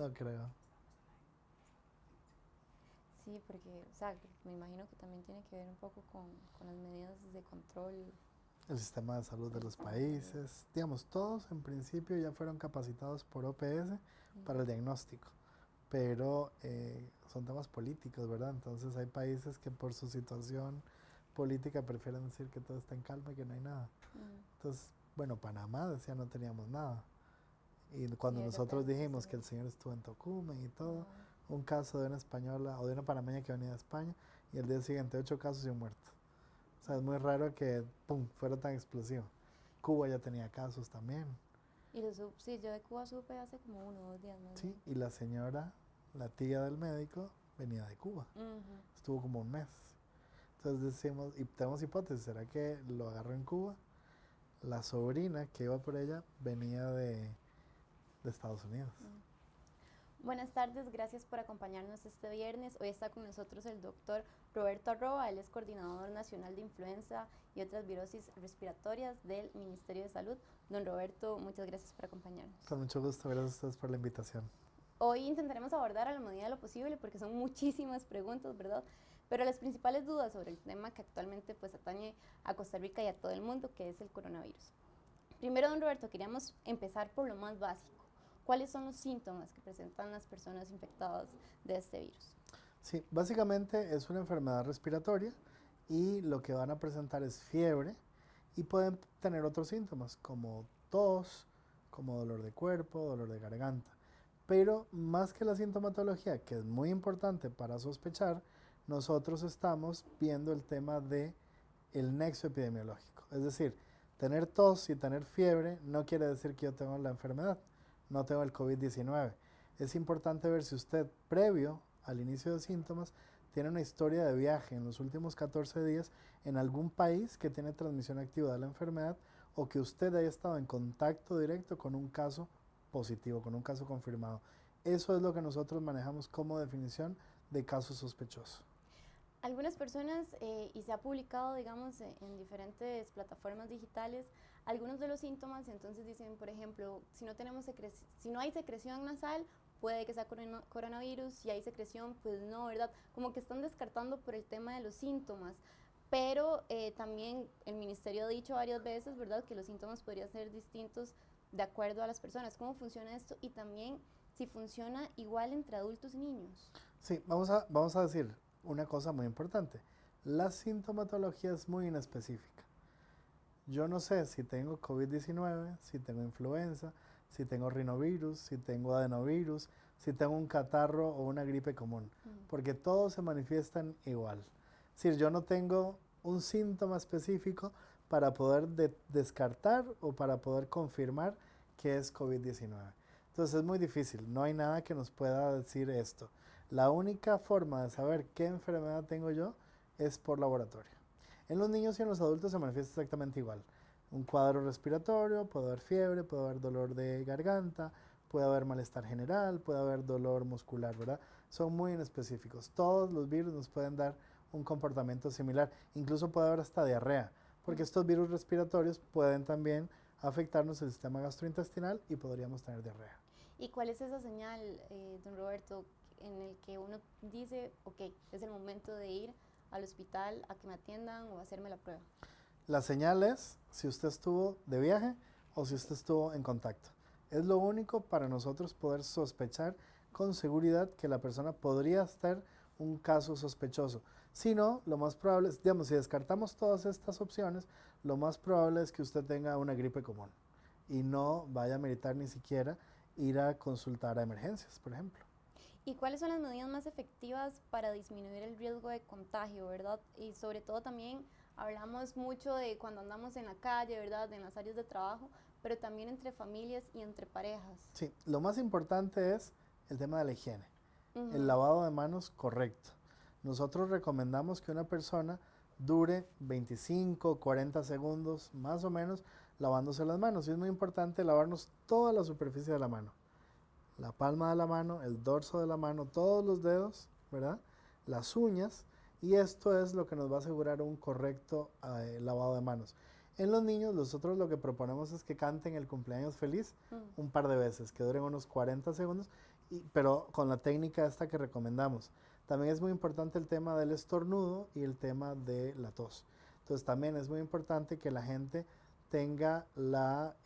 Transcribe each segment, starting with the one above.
No creo. Sí, porque, o sea, me imagino que también tiene que ver un poco con las medidas de control El sistema de salud de del los sistema de salud. países, digamos, todos en principio ya fueron capacitados por OPS para Ujú. el diagnóstico, pero son temas políticos, ¿verdad? Entonces hay países que por su situación política prefieren decir que todo está en calma y que no hay nada. Mm. Entonces, bueno, Panamá decía no teníamos nada. Y Y cuando de nosotros repente se dijimos que ve. el señor estuvo en Tocumen y todo, Wow. un caso de una española o de una panameña que venía de España, y el día siguiente 8 casos y un muerto. O sea, es muy raro que, pum, fuera tan explosivo. Cuba ya tenía casos también, Y sí, yo de Cuba supe hace como 1 o 2 días más ¿sí? bien. Y la señora, la tía del médico, venía de Cuba. Ujú. Estuvo como un mes. Entonces decimos, y tenemos hipótesis, ¿será que lo agarró en Cuba? La sobrina que iba por ella venía de Estados Unidos. Mm. Buenas tardes, gracias por acompañarnos este viernes. Hoy está con nosotros el doctor Roberto Arroba, él es coordinador nacional de influenza y otras virosis respiratorias del Ministerio de Salud. Don Roberto, muchas gracias por acompañarnos. Con mucho gusto, gracias a ustedes por la invitación. Hoy intentaremos abordar a la medida de lo posible porque son muchísimas preguntas, ¿verdad? Pero las principales dudas sobre el tema que actualmente pues atañe a Costa Rica y a todo el mundo, que es el coronavirus. Primero, don Roberto, queríamos empezar por lo más básico. ¿Cuáles son los síntomas que presentan las personas infectadas de este virus? Sí, básicamente es una enfermedad respiratoria y lo que van a presentar es fiebre y pueden tener otros síntomas como tos, como dolor de cuerpo, dolor de garganta. Pero más que la sintomatología, que es muy importante para sospechar, nosotros estamos viendo el tema de el nexo epidemiológico. Es decir, tener tos y tener fiebre no quiere decir que yo tengo la enfermedad, no tengo el COVID-19. Es importante ver si usted, previo al inicio de síntomas, tiene una historia de viaje en los últimos 14 días en algún país que tiene transmisión activa de la enfermedad o que usted haya estado en contacto directo con un caso positivo, con un caso confirmado. Eso es lo que nosotros manejamos como definición de caso sospechoso. Algunas personas, y se ha publicado, digamos, en diferentes plataformas digitales, algunos de los síntomas, entonces dicen, por ejemplo, si no hay secreción nasal, puede que sea coronavirus, si hay secreción, pues no, ¿verdad? Como que están descartando por el tema de los síntomas, pero también el ministerio ha dicho varias veces, ¿verdad?, que los síntomas podrían ser distintos de acuerdo a las personas. ¿Cómo funciona esto? Y también si funciona igual entre adultos y niños. Sí, vamos a decir una cosa muy importante. La sintomatología es muy inespecífica. Yo no sé si tengo COVID-19, si tengo influenza, si tengo rinovirus, si tengo adenovirus, si tengo un catarro o una gripe común, Mm. porque todos se manifiestan igual. Es decir, yo no tengo un síntoma específico para poder descartar o para poder confirmar que es COVID-19. Entonces es muy difícil, no hay nada que nos pueda decir esto. La única forma de saber qué enfermedad tengo yo es por laboratorio. En los niños y en los adultos se manifiesta exactamente igual. Un cuadro respiratorio, puede haber fiebre, puede haber dolor de garganta, puede haber malestar general, puede haber dolor muscular, ¿verdad? Son muy inespecíficos. Todos los virus nos pueden dar un comportamiento similar. Incluso puede haber hasta diarrea, porque estos virus respiratorios pueden también afectarnos el sistema gastrointestinal y podríamos tener diarrea. ¿Y cuál es esa señal, don Roberto, en el que uno dice, ok, es el momento de ir al hospital a que me atiendan o a hacerme la prueba? La señal es si usted estuvo de viaje o si Ok. usted estuvo en contacto. Es lo único para nosotros poder sospechar con seguridad que la persona podría estar un caso sospechoso. Si no, lo más probable es, digamos, si descartamos todas estas opciones, lo más probable es que usted tenga una gripe común y no vaya a meritar ni siquiera ir a consultar a emergencias, por ejemplo. ¿Y cuáles son las medidas más efectivas para disminuir el riesgo de contagio, verdad? Y sobre todo también hablamos mucho de cuando andamos en la calle, ¿verdad? En las áreas de trabajo, pero también entre familias y entre parejas. Sí, lo más importante es el tema de la higiene, el Ujú. lavado de manos correcto. Nosotros recomendamos que una persona dure 25 o 40 segundos más o menos lavándose las manos. Y es muy importante lavarnos toda la superficie de la mano. La palma de la mano, el dorso de la mano, todos los dedos, ¿verdad? Las uñas. Y esto es lo que nos va a asegurar un correcto lavado de manos. En los niños, nosotros lo que proponemos es que canten el cumpleaños feliz Mm. un par de veces, que duren unos 40 segundos pero con la técnica esta que recomendamos. También es muy importante el tema del estornudo y el tema de la tos. Entonces también es muy importante que la gente tenga la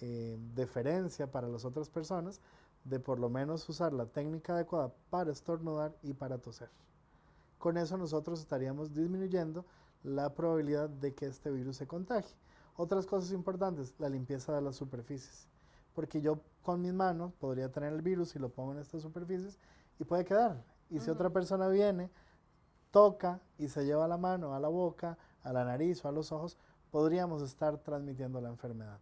deferencia para las otras personas de por lo menos usar la técnica adecuada para estornudar y para toser. Con eso nosotros estaríamos disminuyendo la probabilidad de que este virus se contagie. Otras cosas importantes, la limpieza de las superficies, porque yo con mis manos podría tener el virus y lo pongo en estas superficies y puede quedar. Y si otra persona viene, toca y se lleva la mano a la boca, a la nariz o a los ojos, podríamos estar transmitiendo la enfermedad.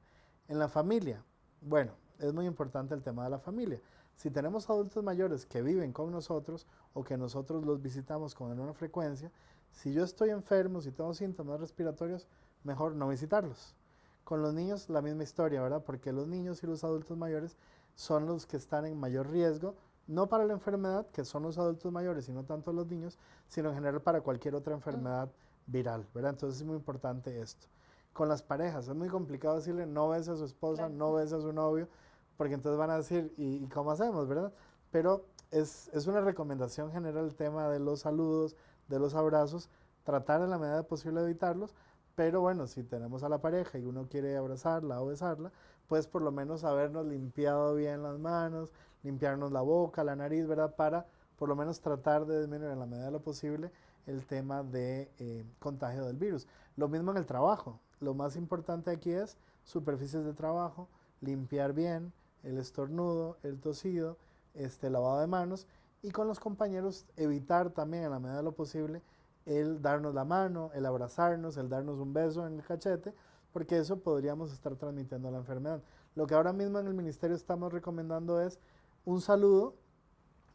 En la familia, bueno, es muy importante el tema de la familia. Si tenemos adultos mayores que viven con nosotros o que nosotros los visitamos con una frecuencia, si yo estoy enfermo, si tengo síntomas respiratorios, mejor no visitarlos. Con los niños la misma historia, ¿verdad? Porque los niños y los adultos mayores son los que están en mayor riesgo, no para la enfermedad, que son los adultos mayores y no tanto los niños, sino en general para cualquier otra enfermedad viral, ¿verdad? Entonces es muy importante esto. Con las parejas, es muy complicado decirle no bese a su esposa, claro, no bese a su novio, porque entonces van a decir, ¿y cómo hacemos, verdad? Pero es una recomendación general el tema de los saludos, de los abrazos, tratar en la medida posible de evitarlos, pero bueno, si tenemos a la pareja y uno quiere abrazarla o besarla, pues por lo menos habernos limpiado bien las manos, limpiarnos la boca, la nariz, ¿verdad? Para por lo menos tratar de disminuir en la medida de lo posible el tema de contagio del virus. Lo mismo en el trabajo. Lo más importante aquí es superficies de trabajo, limpiar bien, el estornudo, el tosido, lavado de manos, y con los compañeros evitar también en la medida de lo posible el darnos la mano, el abrazarnos, el darnos un beso en el cachete, porque eso podríamos estar transmitiendo la enfermedad. Lo que ahora mismo en el ministerio estamos recomendando es un saludo,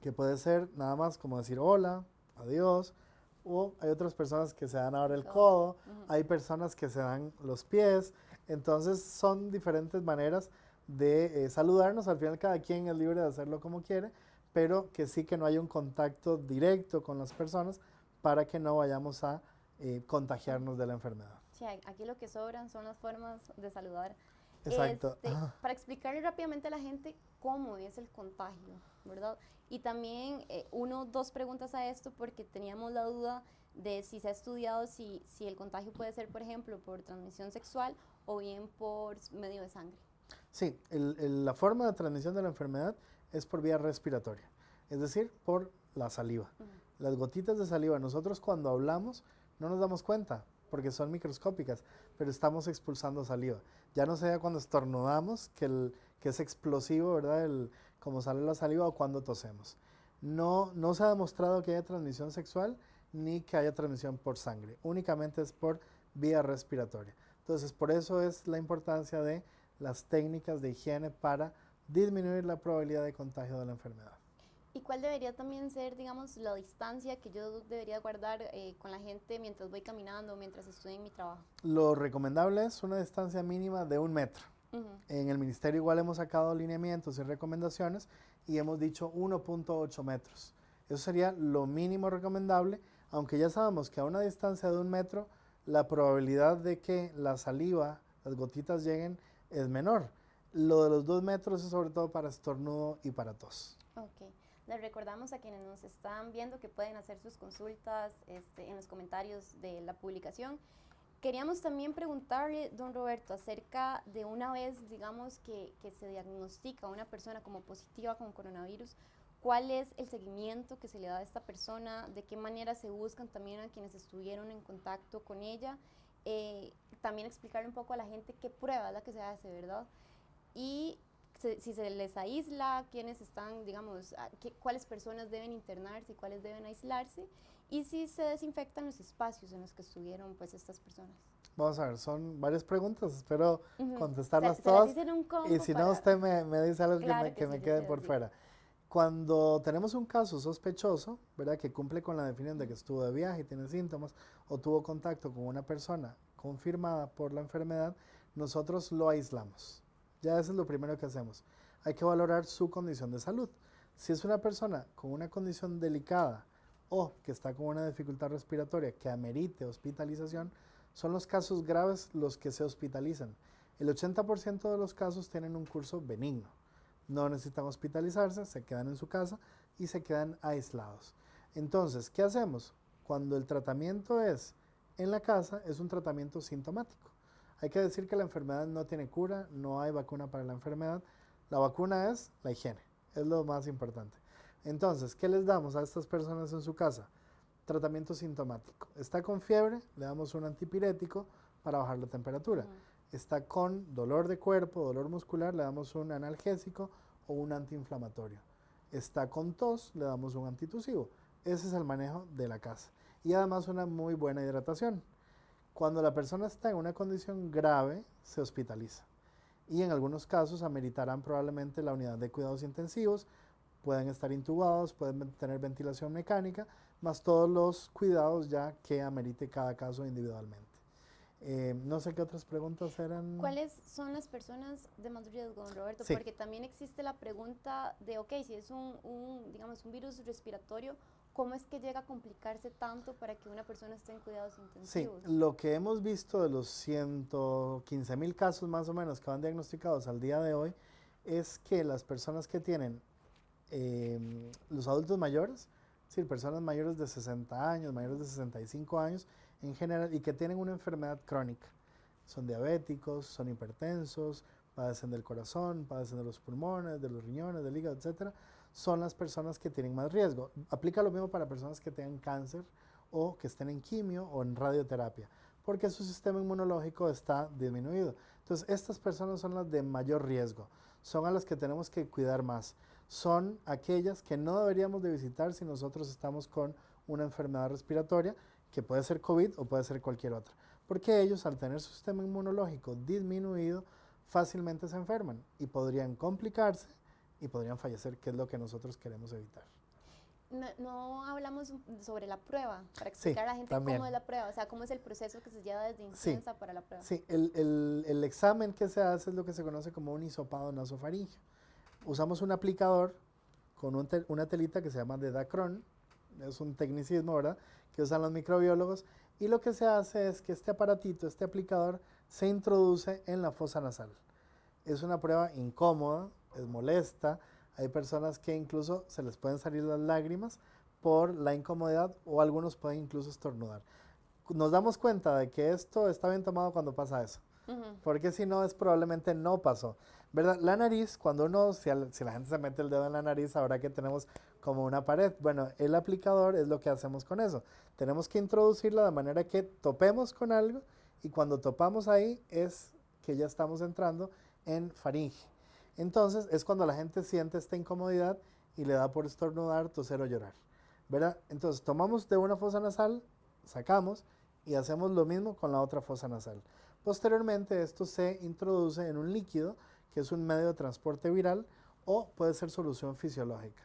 que puede ser nada más como decir hola, adiós, o hay otras personas que se dan ahora el codo, hay personas que se dan los pies, entonces son diferentes maneras de saludarnos. Al final cada quien es libre de hacerlo como quiere, pero que sí que no haya un contacto directo con las personas para que no vayamos a contagiarnos de la enfermedad. Sí, aquí lo que sobran son las formas de saludar. Exacto. Para explicarle rápidamente a la gente cómo es el contagio, ¿verdad? Y también dos preguntas a esto, porque teníamos la duda de si se ha estudiado si el contagio puede ser, por ejemplo, por transmisión sexual o bien por medio de sangre. Sí, la forma de transmisión de la enfermedad es por vía respiratoria, es decir, por la saliva. Las gotitas de saliva, nosotros cuando hablamos no nos damos cuenta porque son microscópicas, pero estamos expulsando saliva. Ya no sea cuando estornudamos, que es explosivo, ¿verdad? Como sale la saliva, o cuando tosemos. No se ha demostrado que haya transmisión sexual ni que haya transmisión por sangre, únicamente es por vía respiratoria. Entonces, por eso es la importancia de las técnicas de higiene para disminuir la probabilidad de contagio de la enfermedad. ¿Y cuál debería también ser, digamos, la distancia que yo debería guardar con la gente mientras voy caminando o mientras estoy en mi trabajo? Lo recomendable es una distancia mínima de 1 metro. En el ministerio igual hemos sacado lineamientos y recomendaciones y hemos dicho 1.8 metros. Eso sería lo mínimo recomendable, aunque ya sabemos que a una distancia de 1 metro la probabilidad de que la saliva, las gotitas lleguen es menor. Lo de los 2 metros es sobre todo para estornudo y para tos. Ok. Les recordamos a quienes nos están viendo que pueden hacer sus consultas en los comentarios de la publicación. Queríamos también preguntarle, don Roberto, acerca de una vez, digamos, que se diagnostica a una persona como positiva con coronavirus, ¿cuál es el seguimiento que se le da a esta persona? ¿De qué manera se buscan también a quienes estuvieron en contacto con ella? También explicarle un poco a la gente qué prueba es la que se hace, ¿verdad? Y si se les aísla, quiénes están, digamos, cuáles personas deben internarse y cuáles deben aislarse, y si se desinfectan los espacios en los que estuvieron pues estas personas. Vamos a ver, son varias preguntas, espero contestarlas se todas, las hice en un combo y si no usted me dice algo claro que me quede por fuera. Cuando tenemos un caso sospechoso, ¿verdad?, que cumple con la definición de que estuvo de viaje y tiene síntomas, o tuvo contacto con una persona confirmada por la enfermedad, nosotros lo aislamos. Ya eso es lo primero que hacemos. Hay que valorar su condición de salud. Si es una persona con una condición delicada o que está con una dificultad respiratoria que amerite hospitalización, son los casos graves los que se hospitalizan. El 80% de los casos tienen un curso benigno. No necesitan hospitalizarse, se quedan en su casa, y se quedan aislados. Entonces, ¿qué hacemos? Cuando el tratamiento es en la casa, es un tratamiento sintomático. Hay que decir que la enfermedad no tiene cura, no hay vacuna para la enfermedad. La vacuna es la higiene, es lo más importante. Entonces, ¿qué les damos a estas personas en su casa? Tratamiento sintomático. Está con fiebre, le damos un antipirético para bajar la temperatura. Está con dolor de cuerpo, dolor muscular, le damos un analgésico o un antiinflamatorio. Está con tos, le damos un antitusivo. Ese es el manejo de la casa. Y además una muy buena hidratación. Cuando la persona está en una condición grave, se hospitaliza. Y en algunos casos ameritarán probablemente la unidad de cuidados intensivos, pueden estar intubados, pueden tener ventilación mecánica, más todos los cuidados ya que amerite cada caso individualmente. No sé qué otras preguntas eran. ¿Cuáles son las personas de más riesgo, don Roberto? Sí. Porque también existe la pregunta de, ok, si es digamos, un virus respiratorio, ¿cómo es que llega a complicarse tanto para que una persona esté en cuidados Sí, intensivos? lo que hemos visto de los 115,000 casos más o menos que van diagnosticados al día de hoy es que las personas que tienen, los adultos mayores, es decir, personas mayores de 60 años, mayores de 65 años en general y que tienen una enfermedad crónica, son diabéticos, son hipertensos, padecen del corazón, padecen de los pulmones, de los riñones, del hígado, etcétera, son las personas que tienen más riesgo. Aplica lo mismo para personas que tengan cáncer o que estén en quimio o en radioterapia, porque su sistema inmunológico está disminuido. Entonces, estas personas son las de mayor riesgo, son a las que tenemos que cuidar más. Son aquellas que no deberíamos de visitar si nosotros estamos con una enfermedad respiratoria, que puede ser COVID o puede ser cualquier otra, porque ellos al tener su sistema inmunológico disminuido, fácilmente se enferman y podrían complicarse y podrían fallecer, que es lo que nosotros queremos evitar. No hablamos sobre la prueba, para Sí, explicar a la gente también. cómo es la prueba, o sea, cómo es el proceso que se lleva desde INCIENSA para la prueba. Sí, el examen que se hace es lo que se conoce como un hisopado nasofaringeo. Usamos un aplicador con una telita que se llama de Dacron, es un tecnicismo, ¿verdad?, que usan los microbiólogos, y lo que se hace es que este aparatito, este aplicador, se introduce en la fosa nasal. Es una prueba incómoda, es molesta, hay personas que incluso se les pueden salir las lágrimas por la incomodidad o algunos pueden incluso estornudar. Nos damos cuenta de que esto está bien tomado cuando pasa eso, porque si no, es probablemente no pasó, ¿verdad? La nariz, cuando uno, si la gente se mete el dedo en la nariz, ahora que tenemos como una pared, bueno, el aplicador es lo que hacemos con eso. Tenemos que introducirlo de manera que topemos con algo y cuando topamos ahí es que ya estamos entrando en faringe. Entonces es cuando la gente siente esta incomodidad y le da por estornudar, toser o llorar, ¿verdad? Entonces tomamos de una fosa nasal, sacamos y hacemos lo mismo con la otra fosa nasal. Posteriormente esto se introduce en un líquido que es un medio de transporte viral o puede ser solución fisiológica.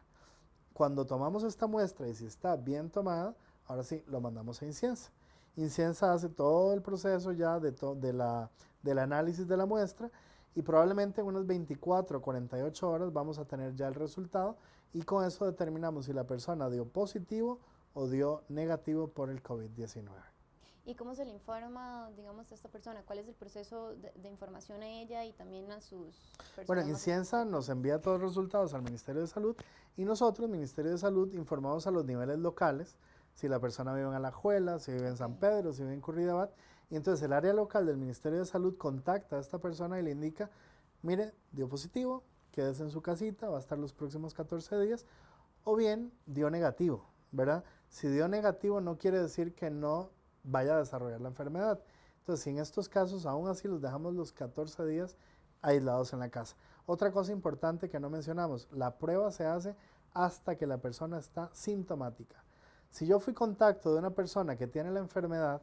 Cuando tomamos esta muestra y si está bien tomada, ahora sí lo mandamos a INCIENSA. INCIENSA hace todo el proceso ya del análisis de la muestra y probablemente en unas 24 o 48 horas vamos a tener ya el resultado y con eso determinamos si la persona dio positivo o dio negativo por el COVID-19. ¿Y cómo se le informa, digamos, a esta persona? ¿Cuál es el proceso de información a ella y también a sus personas? Bueno, INCIENSA nos envía todos los resultados al Ministerio de Salud y nosotros, Ministerio de Salud, informamos a los niveles locales, si la persona vive en Alajuela, si vive en San Pedro, si vive en Curridabat, y entonces el área local del Ministerio de Salud contacta a esta persona y le indica, mire, dio positivo, quédese en su casita, va a estar los próximos 14 días, o bien dio negativo, ¿verdad? Si dio negativo no quiere decir que no vaya a desarrollar la enfermedad. Entonces, si en estos casos aún así los dejamos los 14 días aislados en la casa. Otra cosa importante que no mencionamos, la prueba se hace hasta que la persona está sintomática. Si yo fui contacto de una persona que tiene la enfermedad,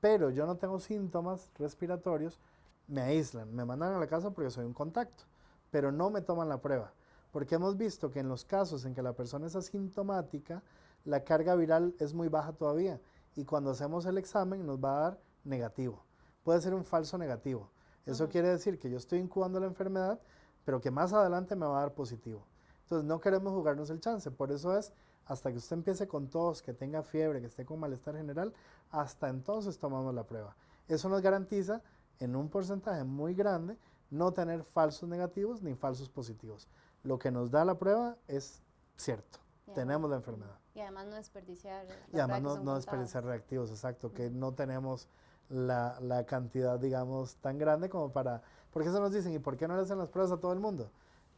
pero yo no tengo síntomas respiratorios, me aíslan, me mandan a la casa porque soy un contacto, pero no me toman la prueba, porque hemos visto que en los casos en que la persona es asintomática, la carga viral es muy baja todavía y cuando hacemos el examen nos va a dar negativo. Puede ser un falso negativo. Eso quiere decir que yo estoy incubando la enfermedad, pero que más adelante me va a dar positivo. Entonces no queremos jugarnos el chance, por eso es hasta que usted empiece con tos, que tenga fiebre, que esté con malestar general, hasta entonces tomamos la prueba. Eso nos garantiza en un porcentaje muy grande no tener falsos negativos ni falsos positivos. Lo que nos da la prueba es cierto, Y tenemos además, la enfermedad. y además no desperdiciar Y las además pruebas que no, son no contadas. desperdiciar reactivos, exacto, que no tenemos la cantidad, digamos, tan grande como para... Porque eso nos dicen, ¿y por qué no le hacen las pruebas a todo el mundo?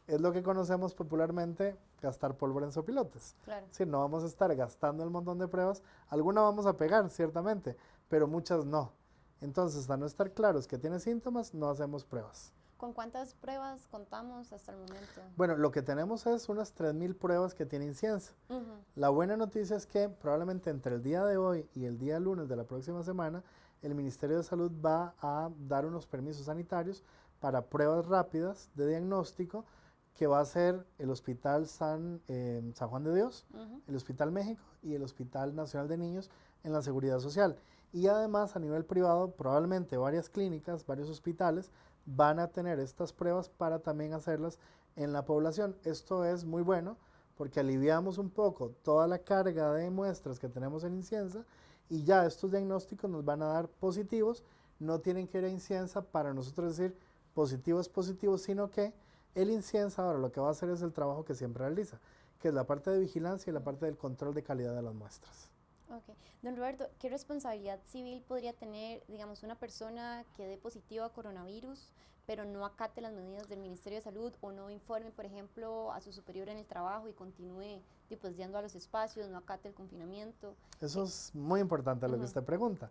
Es lo que conocemos popularmente, gastar pólvora en sopilotes. Claro. Es decir, no vamos a estar gastando el montón de pruebas, algunas vamos a pegar, ciertamente, pero muchas no. Entonces, a no estar claros que tiene síntomas, no hacemos pruebas. ¿Con cuántas pruebas contamos hasta el momento? Bueno, lo que tenemos es unas 3.000 pruebas que tienen ciencia. Ujú. La buena noticia es que probablemente entre el día de hoy y el día lunes de la próxima semana, el Ministerio de Salud va a dar unos permisos sanitarios para pruebas rápidas de diagnóstico que va a ser el Hospital San Juan de Dios, Ujú. el Hospital México y el Hospital Nacional de Niños en la Seguridad Social. Y además a nivel privado, probablemente varias clínicas, varios hospitales van a tener estas pruebas para también hacerlas en la población. Esto es muy bueno porque aliviamos un poco toda la carga de muestras que tenemos en Inciensa y ya estos diagnósticos nos van a dar positivos, no tienen que ir a Inciensa para nosotros decir positivo es positivo, sino que el Inciensa ahora lo que va a hacer es el trabajo que siempre realiza, que es la parte de vigilancia y la parte del control de calidad de las muestras. Ok. Don Roberto, ¿qué responsabilidad civil podría tener, digamos, una persona que dé positivo a coronavirus, pero no acate las medidas del Ministerio de Salud o no informe, por ejemplo, a su superior en el trabajo y continúe pues, yendo a los espacios, no acate el confinamiento? Eso es muy importante lo que Ujú. usted pregunta.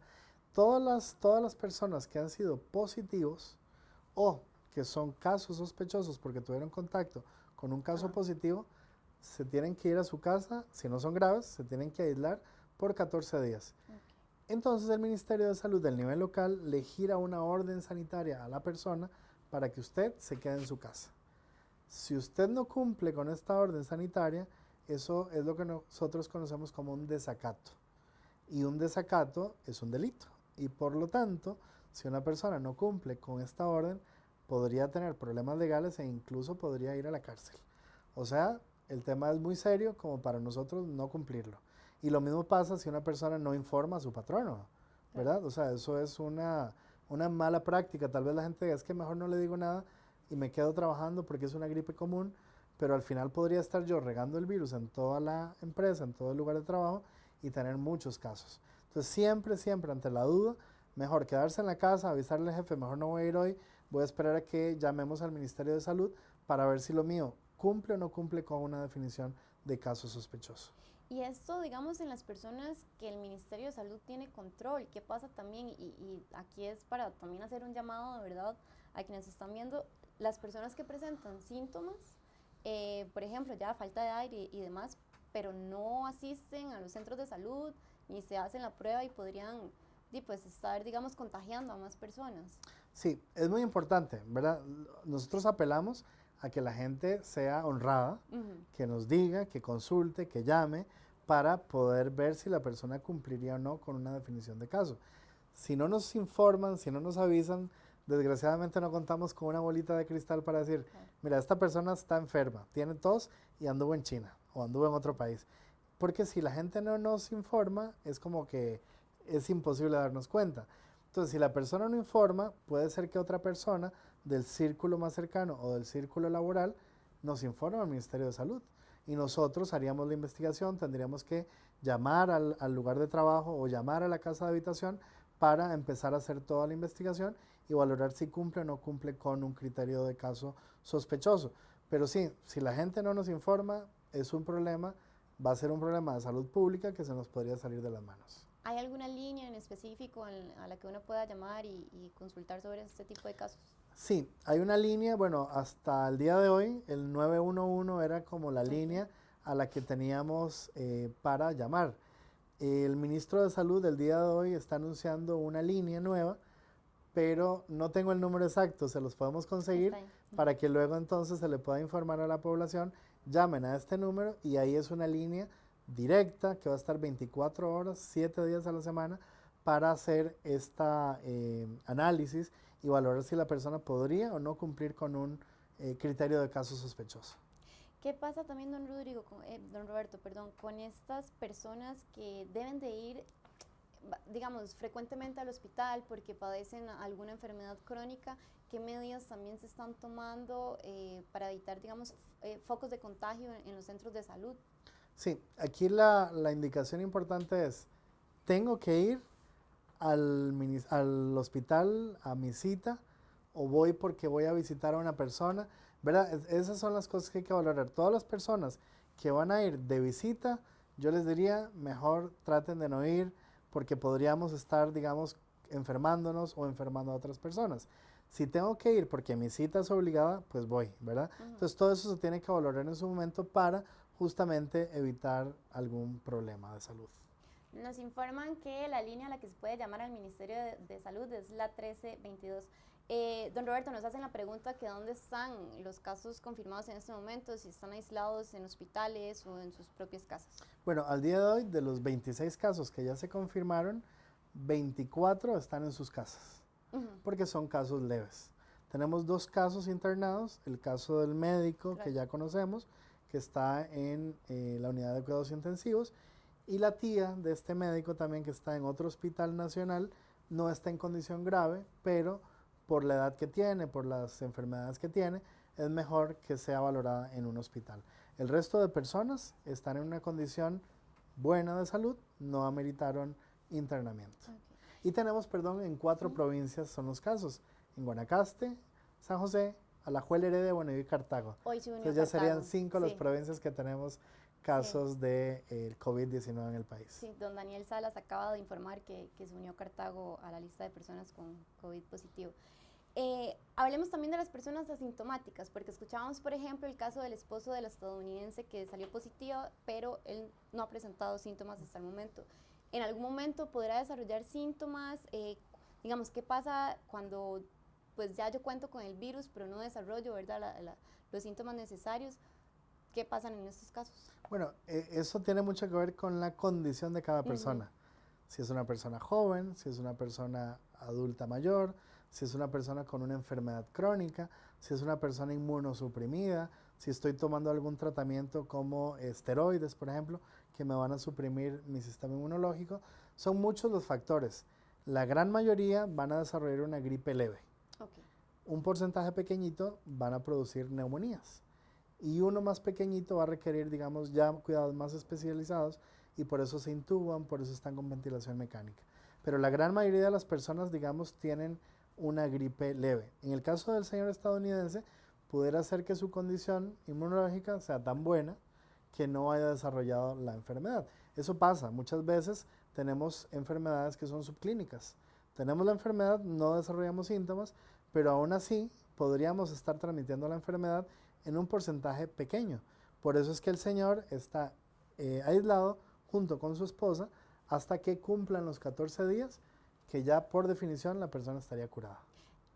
Todas las personas que han sido positivos o que son casos sospechosos porque tuvieron contacto con un caso Ajá. positivo, se tienen que ir a su casa, si no son graves, se tienen que aislar por 14 días. Ok. Entonces el Ministerio de Salud del nivel local le gira una orden sanitaria a la persona para que usted se quede en su casa. Si usted no cumple con esta orden sanitaria, eso es lo que nosotros conocemos como un desacato. Y un desacato es un delito. Y por lo tanto, si una persona no cumple con esta orden, podría tener problemas legales e incluso podría ir a la cárcel. O sea, el tema es muy serio como para nosotros no cumplirlo. Y lo mismo pasa si una persona no informa a su patrono, ¿verdad? O sea, eso es una mala práctica. Tal vez la gente diga, es que mejor no le digo nada y me quedo trabajando porque es una gripe común, pero al final podría estar yo regando el virus en toda la empresa, en todo el lugar de trabajo y tener muchos casos. Entonces, siempre ante la duda, mejor quedarse en la casa, avisarle al jefe, mejor no voy a ir hoy, voy a esperar a que llamemos al Ministerio de Salud para ver si lo mío cumple o no cumple con una definición de caso sospechoso. Y esto, digamos, en las personas que el Ministerio de Salud tiene control, ¿qué pasa también? Y aquí es para también hacer un llamado de verdad a quienes están viendo, las personas que presentan síntomas, por ejemplo, ya falta de aire y demás, pero no asisten a los centros de salud ni se hacen la prueba y podrían pues, estar, digamos, contagiando a más personas. Sí, es muy importante, ¿verdad? Nosotros apelamos a que la gente sea honrada, Ujú. que nos diga, que consulte, que llame, para poder ver si la persona cumpliría o no con una definición de caso. Si no nos informan, si no nos avisan, desgraciadamente no contamos con una bolita de cristal para decir, Claro. mira, esta persona está enferma, tiene tos y anduvo en China o anduvo en otro país. Porque si la gente no nos informa, es como que es imposible darnos cuenta. Entonces, si la persona no informa, puede ser que otra persona del círculo más cercano o del círculo laboral nos informe al Ministerio de Salud. Y nosotros haríamos la investigación, tendríamos que llamar al lugar de trabajo o llamar a la casa de habitación para empezar a hacer toda la investigación y valorar si cumple o no cumple con un criterio de caso sospechoso. Pero sí, si la gente no nos informa, es un problema, va a ser un problema de salud pública que se nos podría salir de las manos. ¿Hay alguna línea en específico a la que uno pueda llamar y consultar sobre este tipo de casos? Sí, hay una línea, bueno, hasta el día de hoy el 911 era como la línea a la que teníamos para llamar. El ministro de Salud el día de hoy está anunciando una línea nueva, pero no tengo el número exacto, se los podemos conseguir para que luego entonces se le pueda informar a la población, llamen a este número y ahí es una línea directa que va a estar 24 horas, 7 días a la semana para hacer esta análisis y valorar si la persona podría o no cumplir con un criterio de caso sospechoso. ¿Qué pasa también, don Roberto, perdón, con estas personas que deben de ir, digamos, frecuentemente al hospital porque padecen alguna enfermedad crónica? ¿Qué medidas también se están tomando para evitar, digamos, focos de contagio en los centros de salud. Sí, aquí la indicación importante es, tengo que ir al hospital a mi cita o voy porque voy a visitar a una persona, ¿verdad? Esas son las cosas que hay que valorar. Todas las personas que van a ir de visita, yo les diría, mejor traten de no ir porque podríamos estar, digamos, enfermándonos o enfermando a otras personas. Si tengo que ir porque mi cita es obligada, pues voy, ¿verdad? Entonces todo eso se tiene que valorar en su momento para justamente evitar algún problema de salud. Nos informan que la línea a la que se puede llamar al Ministerio de Salud es la 1322. Don Roberto, nos hacen la pregunta que dónde están los casos confirmados en este momento, si están aislados en hospitales o en sus propias casas. Bueno, al día de hoy, de los 26 casos que ya se confirmaron, 24 están en sus casas, porque son casos leves. Tenemos 2 casos internados, el caso del médico que ya conocemos, que está en la unidad de cuidados intensivos, y la tía de este médico también que está en otro hospital nacional, no está en condición grave, pero por la edad que tiene, por las enfermedades que tiene, es mejor que sea valorada en un hospital. El resto de personas están en una condición buena de salud, no ameritaron internamiento. Y tenemos, perdón, en 4 provincias son los casos, en Guanacaste, San José, Alajuela, Heredia, Bonavista y Cartago. Hoy se unió Entonces ya Cartago. serían 5 las provincias que tenemos casos de COVID-19 en el país. Sí, don Daniel Salas acaba de informar que se unió Cartago a la lista de personas con COVID positivo. Hablemos también de las personas asintomáticas, porque escuchábamos, por ejemplo, el caso del esposo de la estadounidense que salió positivo, pero él no ha presentado síntomas hasta el momento. ¿En algún momento podrá desarrollar síntomas? Digamos, ¿qué pasa cuando pues ya yo cuento con el virus, pero no desarrollo, ¿verdad? Los síntomas necesarios? ¿Qué pasa en estos casos? Bueno, eso tiene mucho que ver con la condición de cada persona. Si es una persona joven, si es una persona adulta mayor, si es una persona con una enfermedad crónica, si es una persona inmunosuprimida, si estoy tomando algún tratamiento como esteroides, por ejemplo, que me van a suprimir mi sistema inmunológico. Son muchos los factores. La gran mayoría van a desarrollar una gripe leve. Un porcentaje pequeñito van a producir neumonías. Y uno más pequeñito va a requerir, digamos, ya cuidados más especializados y por eso se intuban, por eso están con ventilación mecánica. Pero la gran mayoría de las personas, digamos, tienen una gripe leve. En el caso del señor estadounidense, pudiera ser que su condición inmunológica sea tan buena que no haya desarrollado la enfermedad. Eso pasa, muchas veces tenemos enfermedades que son subclínicas. Tenemos la enfermedad, no desarrollamos síntomas, pero aún así podríamos estar transmitiendo la enfermedad en un porcentaje pequeño. Por eso es que el señor está aislado junto con su esposa hasta que cumplan los 14 días, que ya por definición la persona estaría curada.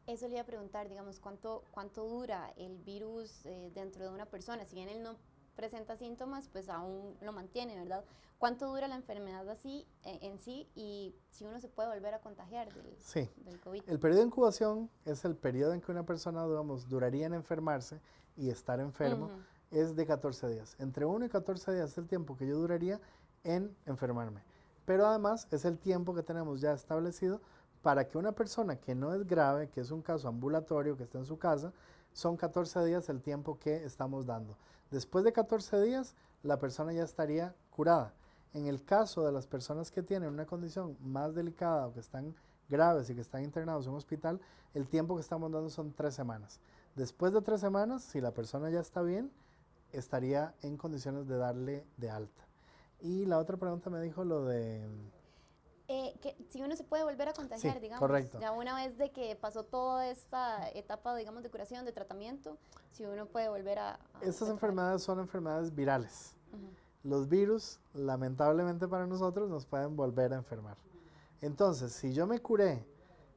Eso le iba a preguntar, digamos, ¿cuánto dura el virus dentro de una persona? Si bien él no presenta síntomas, pues aún lo mantiene, ¿verdad? ¿Cuánto dura la enfermedad así en sí y si uno se puede volver a contagiar del COVID? El periodo de incubación es el periodo en que una persona, digamos, duraría en enfermarse y estar enfermo, es de 14 días. Entre 1 y 14 días es el tiempo que yo duraría en enfermarme. Pero además es el tiempo que tenemos ya establecido para que una persona que no es grave, que es un caso ambulatorio, que está en su casa, son 14 días el tiempo que estamos dando. Después de 14 días, la persona ya estaría curada. En el caso de las personas que tienen una condición más delicada o que están graves y que están internados en un hospital, el tiempo que estamos dando son 3 semanas. Después de 3 semanas, si la persona ya está bien, estaría en condiciones de darle de alta. Y la otra pregunta me dijo lo de... que si uno se puede volver a contagiar, sí, digamos, correcto. Ya una vez de que pasó toda esta etapa, digamos, de curación, de tratamiento, si uno puede volver a Estas enfermedades son enfermedades virales. Los virus, lamentablemente para nosotros, nos pueden volver a enfermar. Entonces, si yo me curé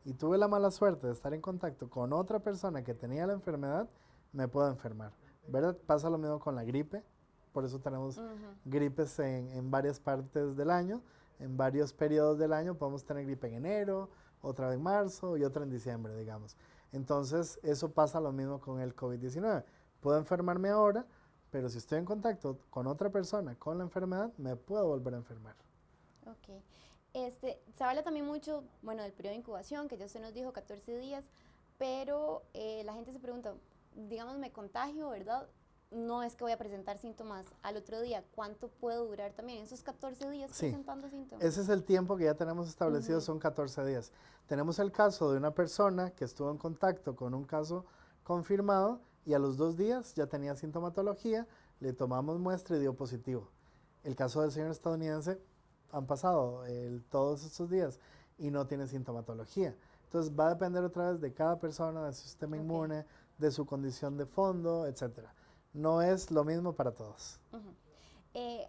y tuve la mala suerte de estar en contacto con otra persona que tenía la enfermedad, me puedo enfermar, ¿verdad? Pasa lo mismo con la gripe, por eso tenemos gripes en varias partes del año, en varios periodos del año, podemos tener gripe en enero, otra en marzo y otra en diciembre, digamos. Entonces, eso pasa lo mismo con el COVID-19. Puedo enfermarme ahora, pero si estoy en contacto con otra persona con la enfermedad, me puedo volver a enfermar. Ok. Se habla también mucho, bueno, del periodo de incubación, que ya se nos dijo 14 días, pero la gente se pregunta, digamos, me contagio, ¿verdad? no es que voy a presentar síntomas al otro día. ¿Cuánto puede durar también esos 14 días Sí, presentando síntomas? ese es el tiempo que ya tenemos establecido, son 14 días. Tenemos el caso de una persona que estuvo en contacto con un caso confirmado y a los 2 días ya tenía sintomatología, le tomamos muestra y dio positivo. El caso del señor estadounidense, han pasado todos estos días y no tiene sintomatología. Entonces va a depender otra vez de cada persona, de su sistema inmune, de su condición de fondo, etcétera. No es lo mismo para todos.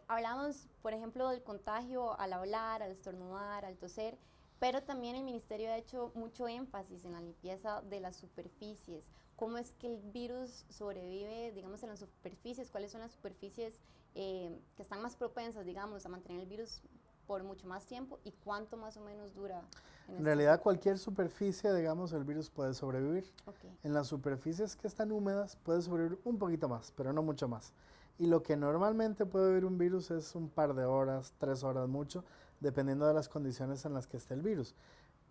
Hablamos, por ejemplo, del contagio al hablar, al estornudar, al toser, pero también el ministerio ha hecho mucho énfasis en la limpieza de las superficies. ¿Cómo es que el virus sobrevive, digamos, en las superficies? ¿Cuáles son las superficies que están más propensas, digamos, a mantener el virus por mucho más tiempo y cuánto más o menos dura? En realidad cualquier superficie, digamos, el virus puede sobrevivir. Okay. En las superficies que están húmedas puede sobrevivir un poquito más, pero no mucho más. Y lo que normalmente puede vivir un virus es un par de horas, 3 horas mucho, dependiendo de las condiciones en las que esté el virus.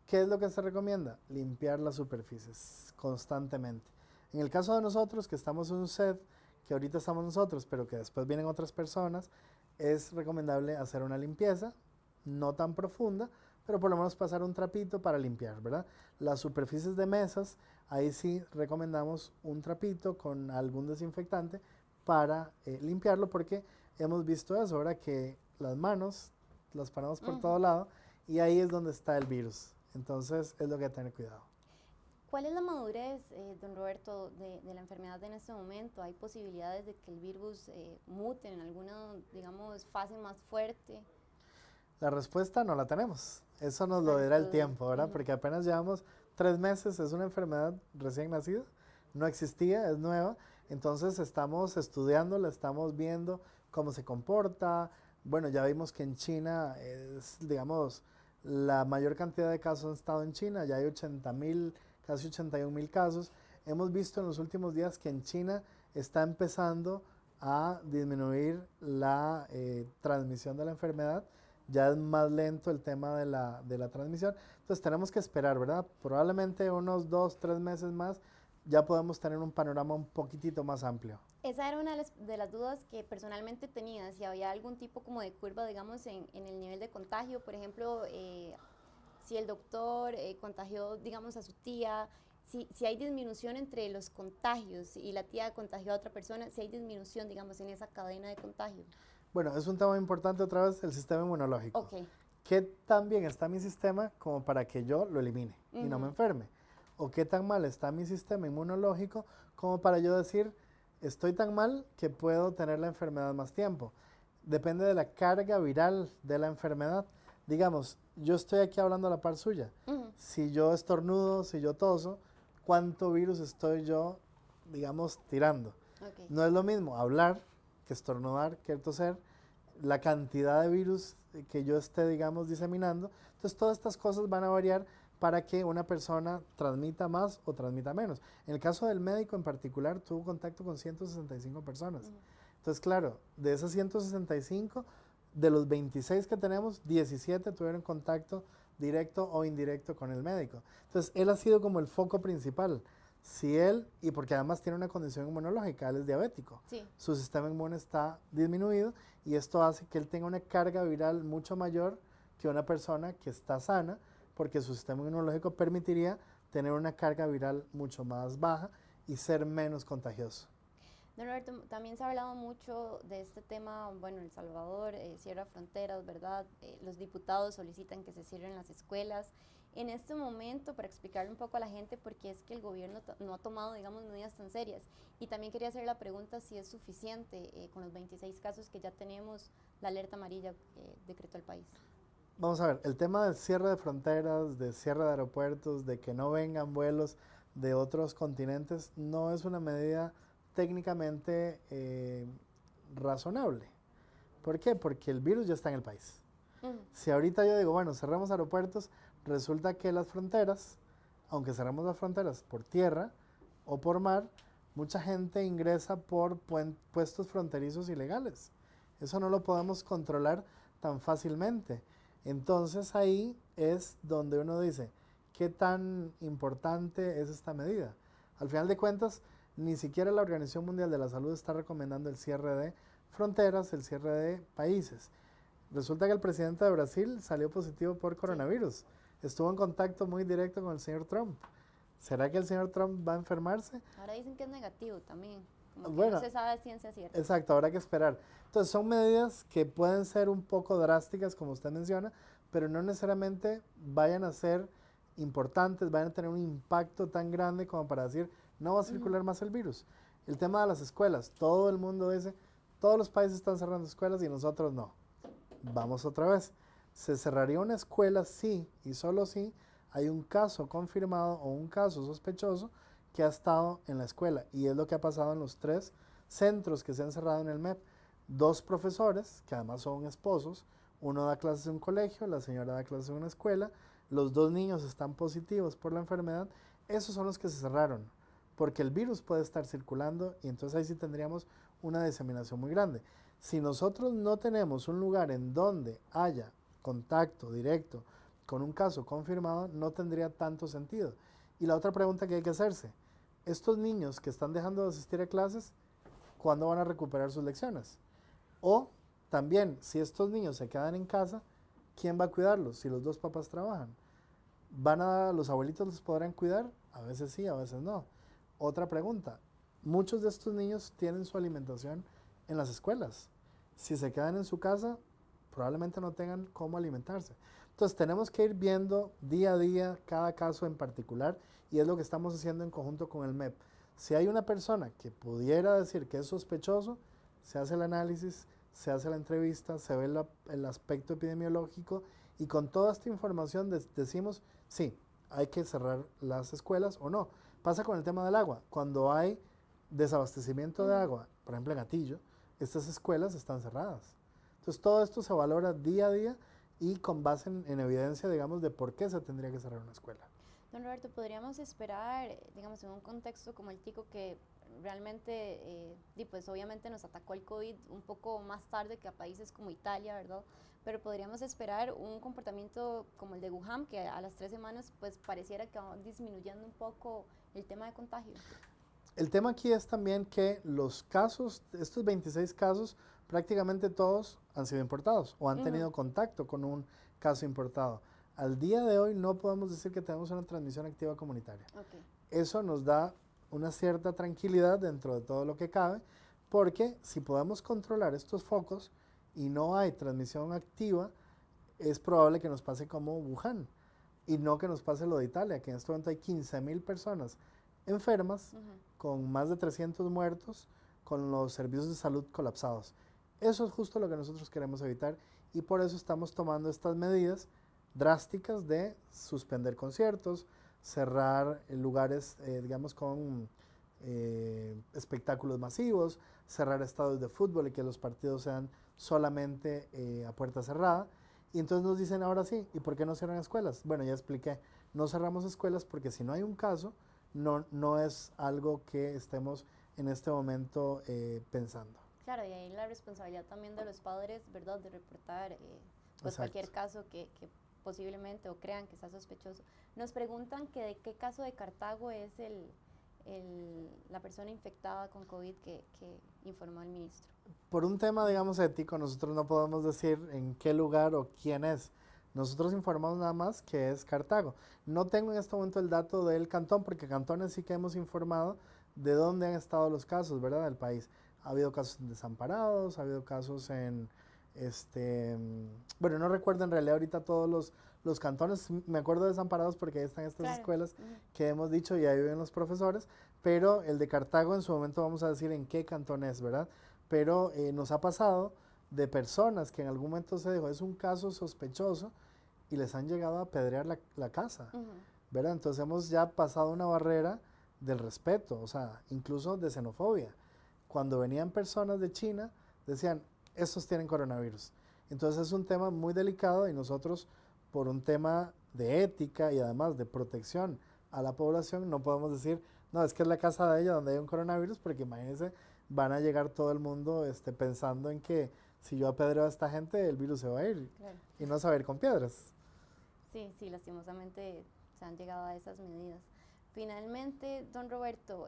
¿Qué es lo que se recomienda? Limpiar las superficies constantemente. En el caso de nosotros, que estamos en un set, que ahorita estamos nosotros, pero que después vienen otras personas, es recomendable hacer una limpieza, no tan profunda, pero por lo menos pasar un trapito para limpiar, ¿verdad? Las superficies de mesas, ahí sí recomendamos un trapito con algún desinfectante para limpiarlo, porque hemos visto eso, ¿verdad? Que las manos las ponemos por todo lado y ahí es donde está el virus. Entonces es lo que hay que tener cuidado. ¿Cuál es la madurez, don Roberto, de la enfermedad en este momento? ¿Hay posibilidades de que el virus mute en alguna, digamos, fase más fuerte? La respuesta no la tenemos. Eso nos lo dirá el tiempo, ¿verdad? Porque apenas llevamos 3 meses, es una enfermedad recién nacida, no existía, es nueva. Entonces estamos estudiándola, estamos viendo cómo se comporta. Bueno, ya vimos que en China es, digamos, la mayor cantidad de casos han estado en China, ya hay 80,000, casi 81,000 casos. Hemos visto en los últimos días que en China está empezando a disminuir la transmisión de la enfermedad. Ya es más lento el tema de la transmisión. Entonces tenemos que esperar, ¿verdad? Probablemente unos 2, 3 meses más ya podemos tener un panorama un poquitito más amplio. Esa era una de las dudas que personalmente tenía, si había algún tipo como de curva, digamos, en el nivel de contagio. Por ejemplo, si el doctor contagió, digamos, a su tía, si hay disminución entre los contagios y la tía contagió a otra persona, si hay disminución, digamos, en esa cadena de contagio. Bueno, es un tema importante otra vez, el sistema inmunológico. Okay. ¿Qué tan bien está mi sistema como para que yo lo elimine y no me enferme? ¿O qué tan mal está mi sistema inmunológico como para yo decir, estoy tan mal que puedo tener la enfermedad más tiempo? Depende de la carga viral de la enfermedad. Digamos, yo estoy aquí hablando a la par suya. Si yo estornudo, si yo toso, ¿cuánto virus estoy yo, digamos, tirando? Okay. No es lo mismo hablar que estornudar, que toser, la cantidad de virus que yo esté, digamos, diseminando. Entonces, todas estas cosas van a variar para que una persona transmita más o transmita menos. En el caso del médico en particular, tuvo contacto con 165 personas. Entonces, claro, de esas 165, de los 26 que tenemos, 17 tuvieron contacto directo o indirecto con el médico. Entonces, él ha sido como el foco principal. Si él, y porque además tiene una condición inmunológica, él es diabético, su sistema inmune está disminuido y esto hace que él tenga una carga viral mucho mayor que una persona que está sana, porque su sistema inmunológico permitiría tener una carga viral mucho más baja y ser menos contagioso. Don Roberto, también se ha hablado mucho de este tema, bueno, El Salvador cierra fronteras, ¿verdad? Los diputados solicitan que se cierren las escuelas. En este momento, para explicarle un poco a la gente, porque es que el gobierno no ha tomado, digamos, medidas tan serias. Y también quería hacer la pregunta si es suficiente con los 26 casos que ya tenemos, la alerta amarilla que decretó el país. Vamos a ver, el tema del cierre de fronteras, de cierre de aeropuertos, de que no vengan vuelos de otros continentes, no es una medida técnicamente razonable. ¿Por qué? Porque el virus ya está en el país. Si ahorita yo digo, bueno, cerramos aeropuertos, resulta que las fronteras, aunque cerramos las fronteras por tierra o por mar, mucha gente ingresa por puestos fronterizos ilegales. Eso no lo podemos controlar tan fácilmente. Entonces ahí es donde uno dice, ¿qué tan importante es esta medida? Al final de cuentas, Ni siquiera la Organización Mundial de la Salud está recomendando el cierre de fronteras, el cierre de países. Resulta que el presidente de Brasil salió positivo por coronavirus. Estuvo en contacto muy directo con el señor Trump. ¿Será que el señor Trump va a enfermarse? Ahora dicen que es negativo también, como que Bueno, no se sabe a ciencia cierta. exacto, habrá que esperar. Entonces son medidas que pueden ser un poco drásticas, como usted menciona, pero no necesariamente vayan a ser importantes, vayan a tener un impacto tan grande como para decir, no va a circular más el virus. El tema de las escuelas, todo el mundo dice, todos los países están cerrando escuelas y nosotros no. Vamos otra vez. Se cerraría una escuela si y solo si hay un caso confirmado o un caso sospechoso que ha estado en la escuela. Y es lo que ha pasado en los 3 centros que se han cerrado en el MEP. 2 profesores, que además son esposos, uno da clases en un colegio, la señora da clases en una escuela, los 2 niños están positivos por la enfermedad. Esos son los que se cerraron, porque el virus puede estar circulando y entonces ahí sí tendríamos una diseminación muy grande. Si nosotros no tenemos un lugar en donde haya contacto directo con un caso confirmado, no tendría tanto sentido. Y la otra pregunta que hay que hacerse, estos niños que están dejando de asistir a clases, ¿cuándo van a recuperar sus lecciones? O también, si estos niños se quedan en casa, ¿quién va a cuidarlos si los 2 papás trabajan? ¿Los abuelitos los podrán cuidar? A veces sí, a veces no. Otra pregunta, muchos de estos niños tienen su alimentación en las escuelas. Si se quedan en su casa, probablemente no tengan cómo alimentarse. Entonces tenemos que ir viendo día a día cada caso en particular y es lo que estamos haciendo en conjunto con el MEP. Si hay una persona que pudiera decir que es sospechoso, se hace el análisis, se hace la entrevista, se ve el aspecto epidemiológico y con toda esta información decimos, sí, hay que cerrar las escuelas o no. Pasa con el tema del agua. Cuando hay desabastecimiento de agua, por ejemplo en Atillo, estas escuelas están cerradas. Entonces todo esto se valora día a día y con base en evidencia, digamos, de por qué se tendría que cerrar una escuela. Don Roberto, ¿podríamos esperar, digamos, en un contexto como el tico que realmente, pues obviamente nos atacó el COVID un poco más tarde que a países como Italia, ¿verdad? Pero podríamos esperar un comportamiento como el de Wuhan, que a las 3 semanas pues pareciera que va disminuyendo un poco el tema de contagio. El tema aquí es también que los casos, estos 26 casos, prácticamente todos han sido importados o han tenido contacto con un caso importado. Al día de hoy no podemos decir que tenemos una transmisión activa comunitaria. Okay. Eso nos da una cierta tranquilidad dentro de todo lo que cabe, porque si podemos controlar estos focos y no hay transmisión activa, es probable que nos pase como Wuhan y no que nos pase lo de Italia, que en este momento hay 15,000 personas enfermas, con más de 300 muertos, con los servicios de salud colapsados. Eso es justo lo que nosotros queremos evitar y por eso estamos tomando estas medidas drásticas de suspender conciertos, cerrar lugares, digamos, con espectáculos masivos, cerrar estadios de fútbol y que los partidos sean solamente a puerta cerrada. Y entonces nos dicen ahora sí, ¿y por qué no cierran escuelas? Bueno, ya expliqué, no cerramos escuelas porque si no hay un caso, no es algo que estemos en este momento pensando. Claro, y ahí la responsabilidad también de los padres, ¿verdad?, de reportar pues cualquier caso que posiblemente o crean que está sospechoso. Nos preguntan que de qué caso de Cartago es la persona infectada con COVID que informó el ministro. Por un tema, digamos, ético, nosotros no podemos decir en qué lugar o quién es. Nosotros informamos nada más que es Cartago. No tengo en este momento el dato del cantón, porque cantones sí que hemos informado de dónde han estado los casos, ¿verdad?, del país. Ha habido casos en Desamparados, ha habido casos en, bueno, no recuerdo en realidad ahorita todos los cantones, me acuerdo de Desamparados porque ahí están estas escuelas que hemos dicho y ahí viven los profesores, pero el de Cartago en su momento vamos a decir en qué cantón es, ¿verdad? Pero nos ha pasado de personas que en algún momento se dijo, es un caso sospechoso, y les han llegado a apedrear la casa, ¿verdad? Entonces hemos ya pasado una barrera del respeto, o sea, incluso de xenofobia. Cuando venían personas de China, decían, estos tienen coronavirus. Entonces es un tema muy delicado y nosotros, por un tema de ética y además de protección a la población, no podemos decir, no, es que es la casa de ella donde hay un coronavirus, porque imagínense, van a llegar todo el mundo pensando en que si yo apedreo a esta gente, el virus se va a ir y no se va a ir con piedras. Sí, lastimosamente se han llegado a esas medidas. Finalmente, don Roberto,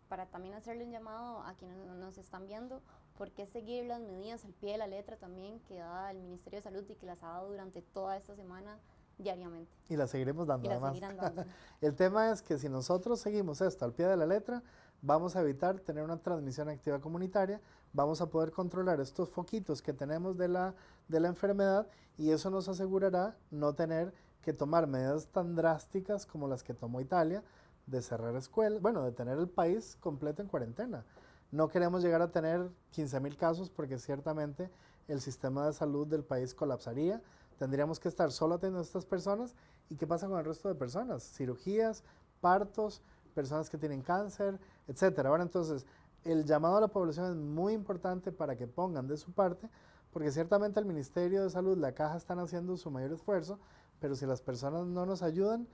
para también hacerle un llamado a quienes nos están viendo, ¿por qué seguir las medidas al pie de la letra también que da el Ministerio de Salud y que las ha dado durante toda esta semana diariamente? Y la seguiremos dando, Y las además. seguirán dando. El tema es que si nosotros seguimos esto al pie de la letra, vamos a evitar tener una transmisión activa comunitaria, vamos a poder controlar estos foquitos que tenemos de la enfermedad y eso nos asegurará no tener que tomar medidas tan drásticas como las que tomó Italia, de cerrar escuelas, bueno, de tener el país completo en cuarentena. No queremos llegar a tener 15,000 casos porque ciertamente el sistema de salud del país colapsaría. Tendríamos que estar solo atendiendo a estas personas. ¿Y qué pasa con el resto de personas? Cirugías, partos, personas que tienen cáncer, etcétera. Ahora entonces, el llamado a la población es muy importante para que pongan de su parte, porque ciertamente el Ministerio de Salud, la Caja están haciendo su mayor esfuerzo, pero si las personas no nos ayudan,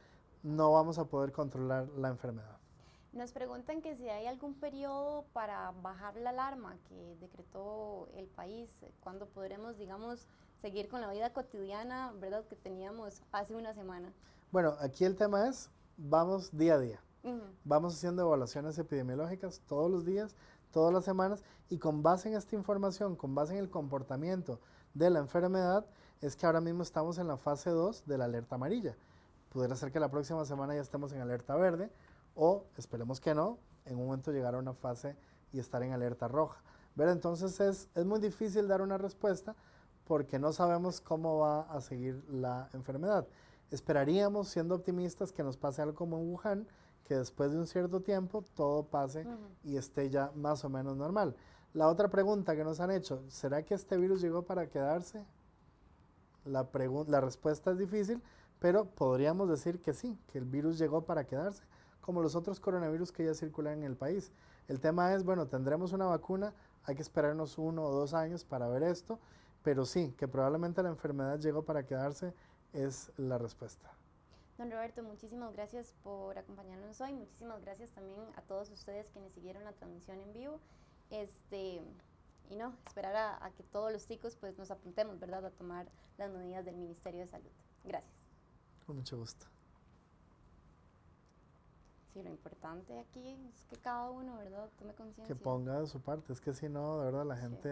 no vamos a poder controlar la enfermedad. Nos preguntan que si hay algún periodo para bajar la alarma que decretó el país, cuándo podremos, digamos, seguir con la vida cotidiana, ¿verdad?, que teníamos hace una semana. Bueno, aquí el tema es, vamos día a día. Ujú. Vamos haciendo evaluaciones epidemiológicas todos los días, todas las semanas, y con base en esta información, con base en el comportamiento de la enfermedad, es que ahora mismo estamos en la fase 2 de la alerta amarilla. Pudiera ser que la próxima semana ya estemos en alerta verde, o esperemos que no, en un momento llegar a una fase y estar en alerta roja. ¿Ver? Entonces es muy difícil dar una respuesta porque no sabemos cómo va a seguir la enfermedad. Esperaríamos, siendo optimistas, que nos pase algo como en Wuhan, que después de un cierto tiempo todo pase y esté ya más o menos normal. La otra pregunta que nos han hecho, ¿será que este virus llegó para quedarse? La respuesta es difícil, pero podríamos decir que sí, que el virus llegó para quedarse, como los otros coronavirus que ya circulan en el país. El tema es, bueno, tendremos una vacuna, hay que esperarnos 1 o 2 años para ver esto, pero sí, que probablemente la enfermedad llegó para quedarse es la respuesta. Don Roberto, muchísimas gracias por acompañarnos hoy, muchísimas gracias también a todos ustedes quienes siguieron la transmisión en vivo, y no, esperar a que todos los chicos pues nos apuntemos, ¿verdad?, a tomar las medidas del Ministerio de Salud. Gracias. Con mucho gusto. Sí, lo importante aquí es que cada uno, ¿verdad?, tome conciencia. Que ponga de su parte, es que si no, de verdad la gente...